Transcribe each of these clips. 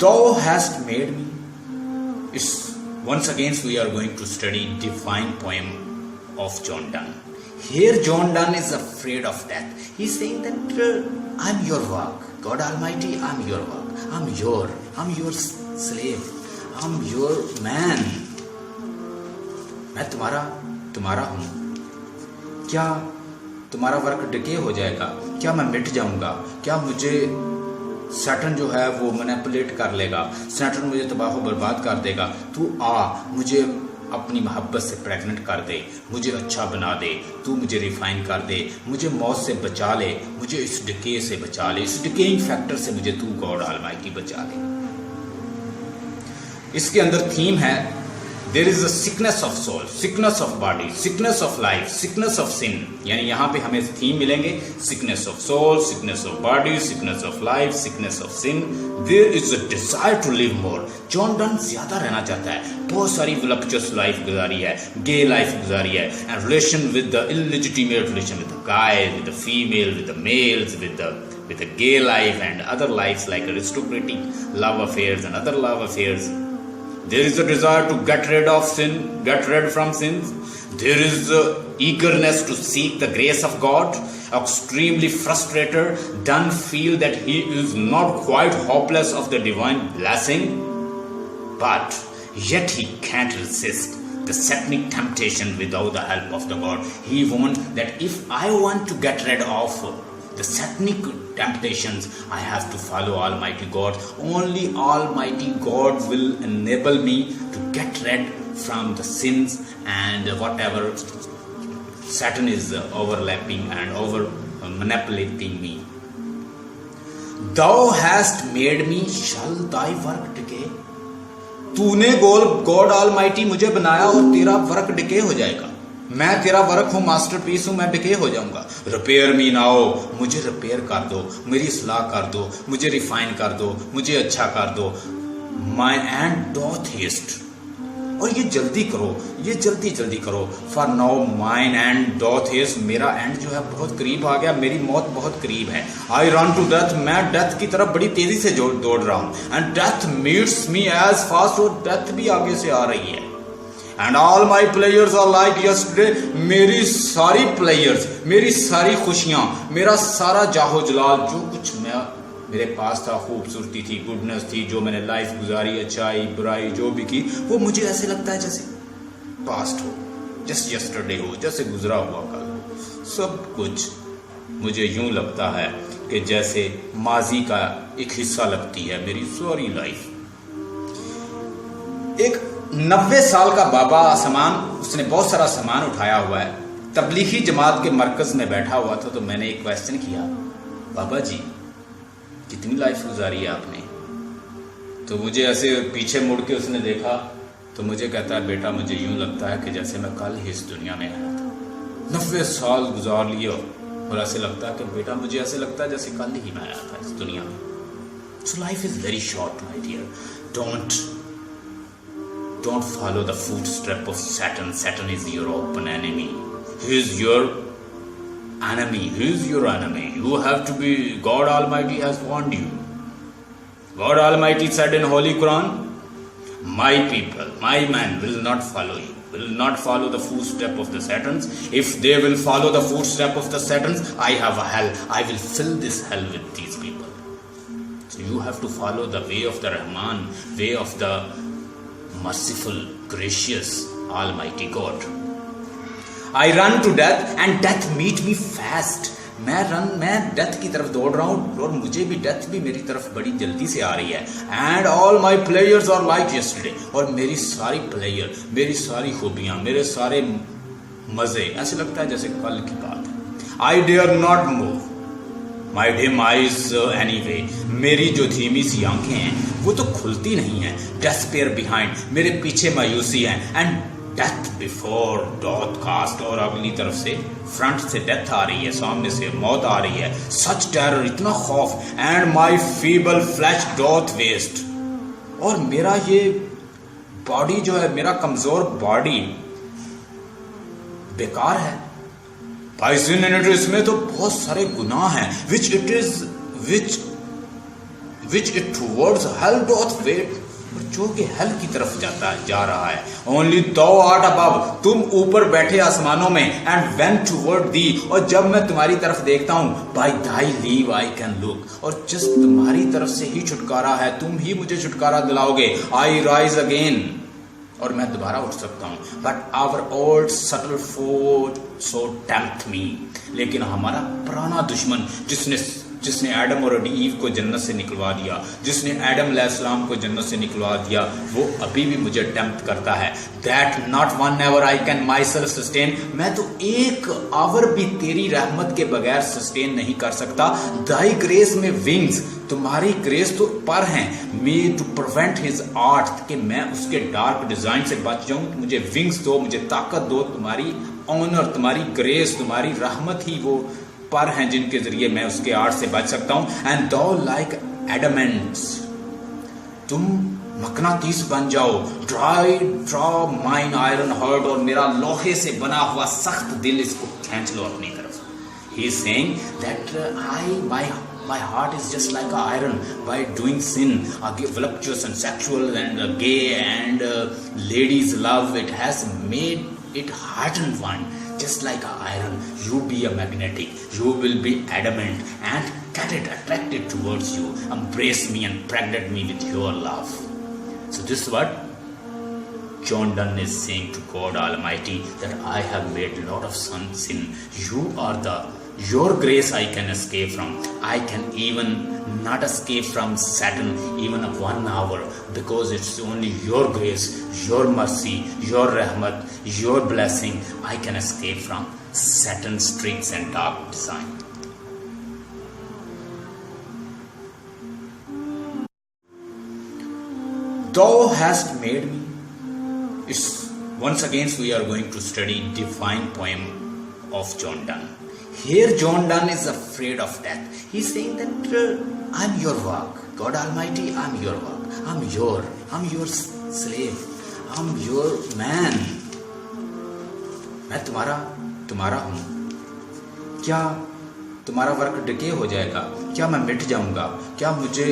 Thou hast made me. It's once again we are going to study divine poem of John Donne. Here John Donne is afraid of death. He's saying that I'm your work. God Almighty, I'm your work. I'm your slave. I'm your man. मैं तुम्हारा हूं. क्या तुम्हारा work decay हो जाएगा? क्या मैं मिट जाऊंगा? क्या मुझे सैटर्न जो है वो मैनिपुलेट कर लेगा? सैटर्न मुझे तबाह बर्बाद कर देगा? तू मुझे अपनी मोहब्बत से प्रेग्नेंट कर दे, मुझे अच्छा बना दे, तू मुझे रिफाइन कर दे, मुझे मौत से बचा ले, मुझे इस डिके से बचा ले, इस डिकेइंग फैक्टर से मुझे तू गॉड ऑलमाइटी बचा ले. इसके अंदर थीम है there is a sickness of soul, sickness of body, sickness of life, sickness of sin. यानी यहाँ पे हमें थीम मिलेंगे sickness of soul, sickness of body, sickness of life, sickness of sin. There is a desire to live more. John Donne ज्यादा रहना चाहता है. बहुत सारी वलप्चुअस लाइफ गुजारी है, गे लाइफ गुजारी है, and relation with the illegitimate relation with the guy, with the female, with the mails, with the gay life and other lives like aristocratic love affairs and other love affairs. There is a desire to get rid from sins. There is a eagerness to seek the grace of God. Extremely frustrated, Donne feel that he is not quite hopeless of the divine blessing, but yet he can't resist the satanic temptation without the help of the God. He wants that if I want to get rid of the satanic temptations, I have to follow Almighty God. Only Almighty God will enable me to get rid from the sins and whatever Satan is overlapping and over manipulating me. Thou hast made me, shall thy work decay? तूने God almighty मुझे बनाया और तेरा work decay हो जाएगा. मैं तेरा work हूं, मास्टरपीस हूं, मैं डिके हो जाऊंगा. रिपेयर मी नाउ, मुझे रिपेयर कर दो, मेरी इस्लाह कर दो, मुझे रिफाइन कर दो, मुझे अच्छा कर दो. माई एंड डॉथ हेस्ट, और ये जल्दी करो, ये जल्दी करो. For now mine and doth haste, मेरा एंड जो है बहुत करीब आ गया, मेरी मौत बहुत करीब है. आई रन टू डेथ, मैं डेथ की तरफ बड़ी तेजी से दौड़ रहा हूं. And death meets me as fast, और डेथ भी आगे से आ रही है. And all my players are like yesterday, मेरी सारी प्लेयर्स, मेरी सारी खुशियां, मेरा सारा जाहो जलाल, जो कुछ मेरे पास था, खूबसूरती थी, गुडनेस थी, जो मैंने लाइफ गुजारी, अच्छाई बुराई जो भी की, वो मुझे ऐसे लगता है जैसे पास्ट हो, जैसे यस्टरडे हो, जैसे गुजरा हुआ कल. सब कुछ मुझे यूं लगता है कि जैसे माजी का एक हिस्सा लगती है मेरी सारी लाइफ. एक 90 साल का बाबा उसने बहुत सारा सामान उठाया हुआ है, तबलीगी जमात के मरकज में बैठा हुआ था. तो मैंने एक क्वेश्चन किया, बाबा जी कितनी लाइफ गुजारी है आपने? तो मुझे ऐसे पीछे मुड़ के उसने देखा, तो मुझे कहता है, बेटा मुझे यूं लगता है कि जैसे मैं कल ही इस दुनिया में आया था. 90 साल गुजार लिए और ऐसे लगता है कि बेटा मुझे ऐसे लगता है जैसे कल ही मैं आया था इस दुनिया में. So life is very short my dear. Don't follow the footstep of Satan. Satan is your open enemy. He is your enemy. He is your enemy. You have to be, God Almighty has warned you. God Almighty said in Holy Quran, my people, my men will not follow you, will not follow the footstep of the Satans. If they will follow the footstep of the Satans, I have a hell. I will fill this hell with these people. So you have to follow the way of the Rahman, way of the merciful, gracious, almighty God. I run to death and death meet me fast. मैं death की तरफ दौड़ रहा हूँ और मुझे भी death भी मेरी तरफ बड़ी जल्दी से आ रही है. And all my players are like yesterday, और मेरी सारी प्लेयर, मेरी सारी खूबियां, मेरे सारे मजे ऐसे लगता है जैसे कल की बात है. I dare not move my dim eyes anyway, मेरी जो धीमी सी आंखें हैं वो तो खुलती नहीं है. डेस्पेयर बिहाइंड, मेरे पीछे मायूसी है. And death before doth cast, और अगली तरफ से फ्रंट से डेथ आ रही है, सामने से मौत आ रही है. सच टेरर, इतना खौफ. And my feeble flesh doth waste, और मेरा ये बॉडी जो है, मेरा कमजोर बॉडी बेकार है. By sin in it, इसमें तो बहुत सारे गुनाह हैं, which which it towards hell doth wait, और जो कि हेल की तरफ जा रहा है. Only thou art above, तुम ऊपर बैठे आसमानों में, and when toward thee, और जब मैं तुम्हारी तरफ देखता हूं, by thy leave I can look, और जिस तुम्हारी तरफ से ही छुटकारा है, तुम ही मुझे छुटकारा दिलाओगे. I rise again, और मैं दोबारा उठ सकता हूं. But our old subtle foe so tempt me, लेकिन हमारा पुराना दुश्मन जिसने एडम और ईव को जन्नत से निकलवा दिया, जिसने एडम अलैहिस्सलाम को जन्नत से निकलवा दिया, वो अभी भी मुझे टेम्प्ट करता है. That not one ever I can my self sustain, मैं तो एक आवर भी तेरी रहमत के बगैर सस्टेन नहीं कर सकता. दाई ग्रेस में विंग्स, तुम्हारी ग्रेस तो पर हैं, me to prevent his art, कि मैं उसके डार्क डिजाइन से बच जाऊं. मुझे विंग्स दो, मुझे ताकत दो. तुम्हारी ऑनर, तुम्हारी ग्रेस, तुम्हारी रहमत ही वो पर हैं जिनके जरिए मैं उसके आर्ट से बच सकता हूं. एंड दो लाइक एडमेंट्स, तुम मकनातीस बन जाओ. ड्रॉ माइन आयरन हार्ट, और मेरा लोहे से बना हुआ सख्त दिल, इसको खींच लो अपनी तरफ. He is saying that my heart is just like an iron. By doing sin, voluptuous and sexual and gay and ladies love, it has made it hardened one. Just like an iron, you be a magnetic, you will be adamant and get it attracted towards you. Embrace me and pregnate me with your love. So this is what John Donne is saying to God Almighty, that I have made a lot of sin. You are your grace I can escape from. I can even not escape from Satan even of 1 hour, because it's only your grace, your mercy, your rahmat, your blessing I can escape from Satan's tricks and dark design. Thou hast made me. It's once again we are going to study divine poem of John Donne. Here John Donne is afraid of death. He's saying that I'm your work, God Almighty, I'm your work, I'm your slave, I'm your man. मैं तुम्हारा हूं. क्या तुम्हारा work decay हो जाएगा? क्या मैं मिट जाऊंगा? क्या मुझे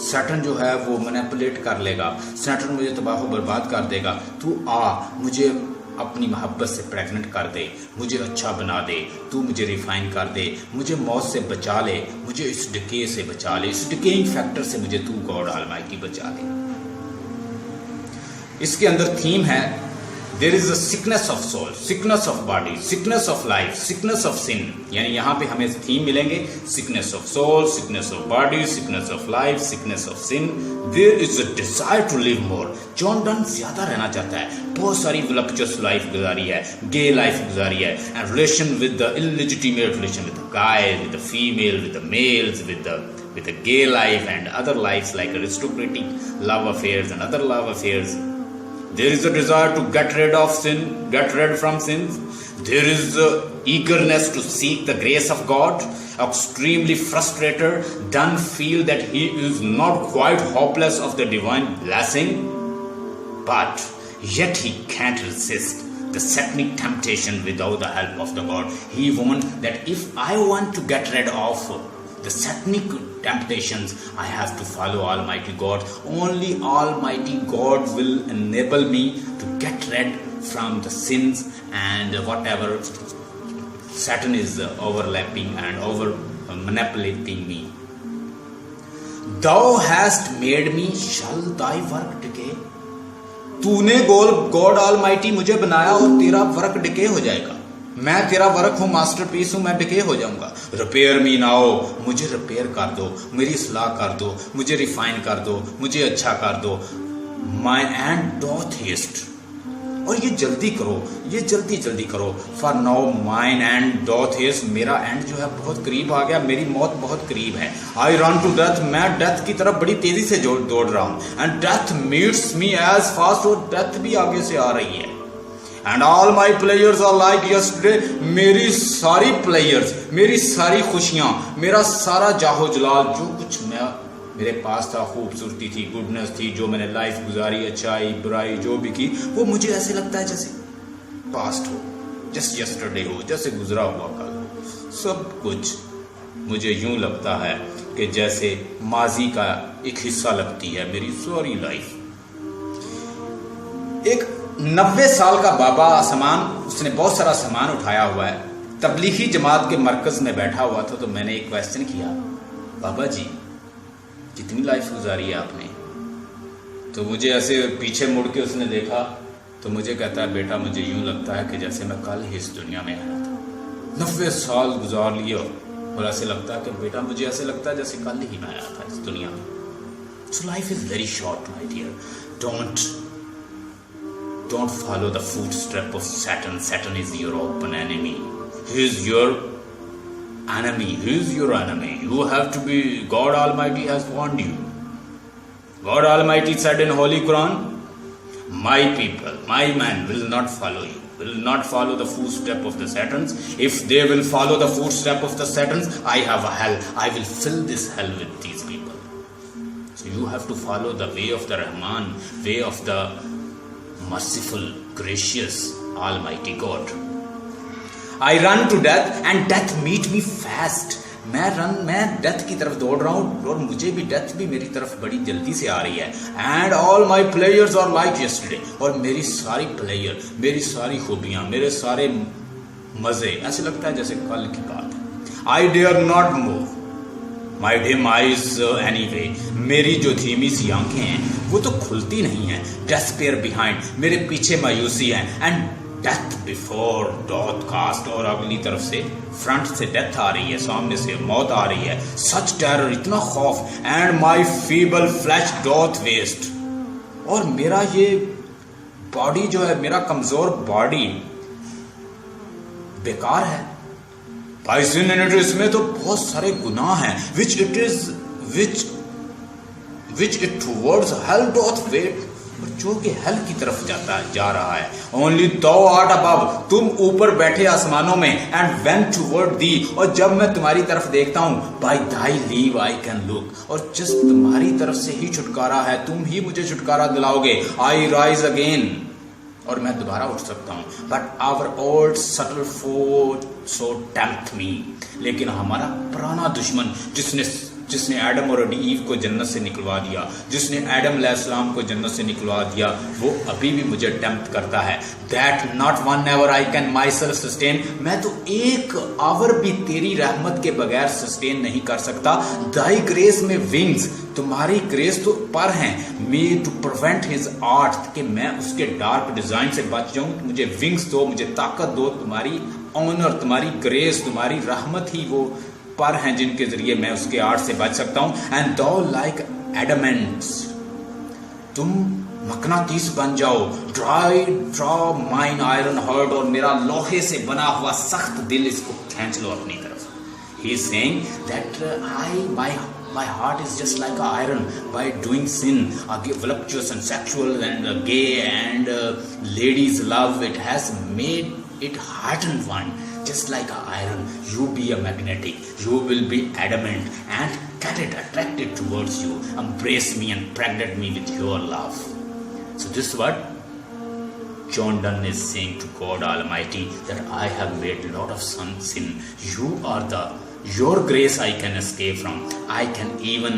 सैटर्न जो है वो मैनिपुलेट कर लेगा? सैटर्न मुझे तबाह बर्बाद कर देगा? तू आ, मुझे अपनी मोहब्बत से प्रेग्नेंट कर दे, मुझे अच्छा बना दे, तू मुझे रिफाइन कर दे, मुझे मौत से बचा ले, मुझे इस डिके से बचा ले, इस डिकेइंग फैक्टर से मुझे तू गॉड ऑलमाइटी बचा ले. इसके अंदर थीम है, there is a sickness of soul, sickness of body, sickness of life, sickness of sin. यानी यहाँ पे हमें थीम मिलेंगे, sickness of soul, sickness of body, sickness of life, sickness of sin. There is a desire to live more. John Donne ज्यादा रहना चाहता है. बहुत सारी वलप्चुअस लाइफ गुजारी है, गे लाइफ गुजारी है, and relation with the illegitimate relation with the guy, with the female, with the mails, with the gay life and other lives like aristocratic love affairs and other love affairs. There is a desire to get rid from sins. There is eagerness to seek the grace of God. Extremely frustrated, Donne feel that he is not quite hopeless of the divine blessing, but yet he can't resist the satanic temptation without the help of the God. He warned that if I want to get rid of the satanic temptations, I have to follow Almighty God. Only Almighty God will enable me to get rid from the sins and whatever Satan is overlapping and over manipulating me. Thou hast made me, shall thy work decay? तूने God almighty मुझे बनाया और तेरा work decay हो जाएगा. मैं तेरा work हूं, मास्टरपीस हूं, मैं डिके हो जाऊंगा. रिपेयर मी नाउ, मुझे रिपेयर कर दो, मेरी इस्लाह कर दो, मुझे रिफाइन कर दो, मुझे अच्छा कर दो. माई एंड डोथ हेस्ट, और ये जल्दी करो, ये जल्दी करो. For now mine and doth haste, मेरा एंड जो है बहुत करीब आ गया, मेरी मौत बहुत करीब है. आई रन टू डेथ, मैं डेथ की तरफ बड़ी तेजी से दौड़ रहा हूं. And death meets me as fast, और डेथ भी आगे से आ रही है. And all my players are like yesterday, मेरी सारी प्लेयर्स, मेरी सारी खुशियां, मेरा सारा जाहो जलाल, जो कुछ मेरे पास था, खूबसूरती थी, गुडनेस थी, जो मैंने लाइफ गुजारी, अच्छाई बुराई जो भी की, वो मुझे ऐसे लगता है जैसे पास्ट हो, जस्ट यस्टरडे हो, जैसे गुजरा हुआ कल. सब कुछ मुझे यूं लगता है कि जैसे माजी का एक हिस्सा लगती है मेरी सारी लाइफ। एक 90 साल का बाबा सामान, उसने बहुत सारा सामान उठाया हुआ है, तबलीगी जमात के मरकज में बैठा हुआ था। तो मैंने एक क्वेश्चन किया, बाबा जी कितनी लाइफ गुजारी है आपने? तो मुझे ऐसे पीछे मुड़ के उसने देखा, तो मुझे कहता है, बेटा मुझे यूं लगता है कि जैसे मैं कल ही इस दुनिया में आया था। 90 साल गुजार लिए और ऐसे लगता है कि बेटा मुझे ऐसे लगता है जैसे कल ही मैं आया था इस दुनिया में। So life is very short my dear. Don't follow the footstep of Satan. Satan is your open enemy. He is your enemy. He is your enemy. You have to be, God Almighty has warned you. God Almighty said in Holy Quran, my people, my men will not follow you, will not follow the footstep of the Satans. If they will follow the footstep of the Satans, I have a hell. I will fill this hell with these people. So you have to follow the way of the Rahman, way of the merciful, gracious, almighty God. I run to death and death meet me fast. मैं death की तरफ दौड़ रहा हूँ और मुझे भी death भी मेरी तरफ बड़ी जल्दी से आ रही है। And all my players are like yesterday. और मेरी सारी प्लेयर, मेरी सारी खूबियाँ, मेरे सारे मजे ऐसे लगता है जैसे कल की बात है। I dare not move my dim eyes anyway. मेरी जो धीमी सी आंखें हैं वो तो खुलती नहीं है। Despair behind, मेरे पीछे मायूसी है। And death before doth cast, और अगली तरफ से फ्रंट से डेथ आ रही है, सामने से मौत आ रही है। Such terror, इतना खौफ। And my feeble flesh doth waste, और मेरा ये बॉडी जो है, मेरा कमजोर बॉडी बेकार है। By sin in it, इसमें तो बहुत सारे गुनाह हैं। which it towards hell doth wait, जो कि हल की तरफ जा रहा है। Only thou art above, तुम ऊपर बैठे आसमानों में। And when toward thee, और जब मैं तुम्हारी तरफ देखता हूँ, by thy leave I can look, और जिस तुम्हारी तरफ से ही छुटकारा है, तुम ही मुझे छुटकारा दिलाओगे। I rise again, और मैं दोबारा उठ सकता हूँ। But our old subtle foe so tempt me, लेकिन हमारा पुराना दुश्मन जिसने एडम और ईव को जन्नत से निकलवा दिया, जिसने एडम अलैहिस्सलाम को जन्नत से निकलवा दिया, वो अभी भी मुझे टेम्प्ट करता है। That not one hour I can myself sustain, मैं तो एक आवर भी तेरी रहमत के बगैर सस्टेन नहीं कर सकता। Thy grace में विंग्स, तुम्हारी ग्रेस तो पर हैं। Me to prevent his art, कि मैं उसके डार्क डिजाइन से बच जाऊं, मुझे विंग्स दो, मुझे ताकत दो। तुम्हारी ऑनर, तुम्हारी ग्रेस, तुम्हारी रहमत ही वो पर हैं जिनके जरिए मैं उसके आर्ट से बच सकता हूं। एंड दो लाइक एडमेंट्स, तुम मकनातीस बन जाओ। ड्रॉ माइन आयरन हार्ट, और मेरा लोहे से बना हुआ सख्त दिल, इसको खींच लो अपनी तरफ। He is saying that my heart is just like iron. By doing sin, voluptuous and sexual and gay and ladies love, it has made it hardened one, just like iron. You be a magnetic, you will be adamant, and get it attracted towards you. Embrace me and pregnate me with your love. So this is what John Donne is saying to God Almighty, that I have made a lot of sin. You are your grace I can escape from. I can even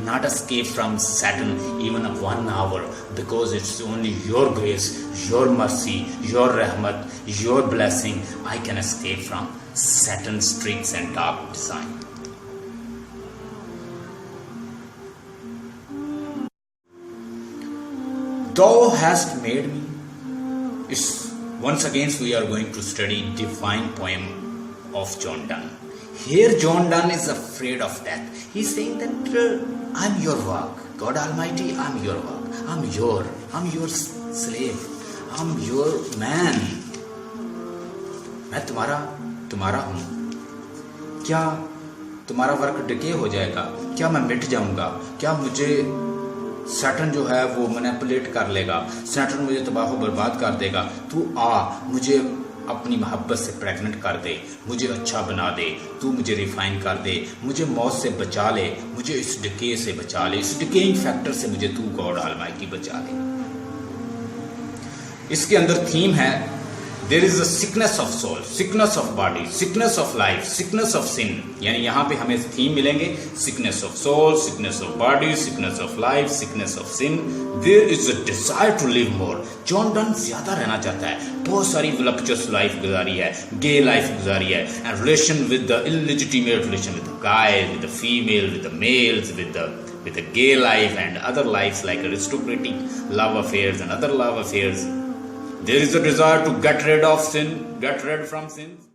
not escape from Satan even 1 hour, because it's only your grace, your mercy, your rahmat, your blessing I can escape from Satan's tricks and dark design. Thou hast made me. It's once again we are going to study divine poem of John Donne. Here John Donne is afraid of death. He's saying that I'm your work, God Almighty, I'm your work, I'm your slave, I'm your man. मैं तुम्हारा हूं। क्या तुम्हारा work decay हो जाएगा? क्या मैं मिट जाऊंगा? क्या मुझे सैटर्न जो है वो मैनिपुलेट कर लेगा? सैटर्न मुझे तबाह बर्बाद कर देगा? तू आ, मुझे अपनी मोहब्बत से प्रेग्नेंट कर दे, मुझे अच्छा बना दे, तू मुझे रिफाइन कर दे, मुझे मौत से बचा ले, मुझे इस डिके से बचा ले, इस डिकेइंग फैक्टर से मुझे तू गॉड ऑलमाइटी बचा ले। इसके अंदर थीम है there is a sickness of soul, sickness of body, sickness of life, sickness of sin. यानी यहाँ पे हमें थीम मिलेंगे sickness of soul, sickness of body, sickness of life, sickness of sin. There is a desire to live more. John Donne ज्यादा रहना चाहता है, बहुत सारी वलक्चुअस लाइफ गुजारी है, गे लाइफ गुजारी है, and relation with the illegitimate relation with the guy, with the female, with the mails, with a gay life and other lives like aristocratic love affairs and other love affairs. There is a desire to get rid from sin.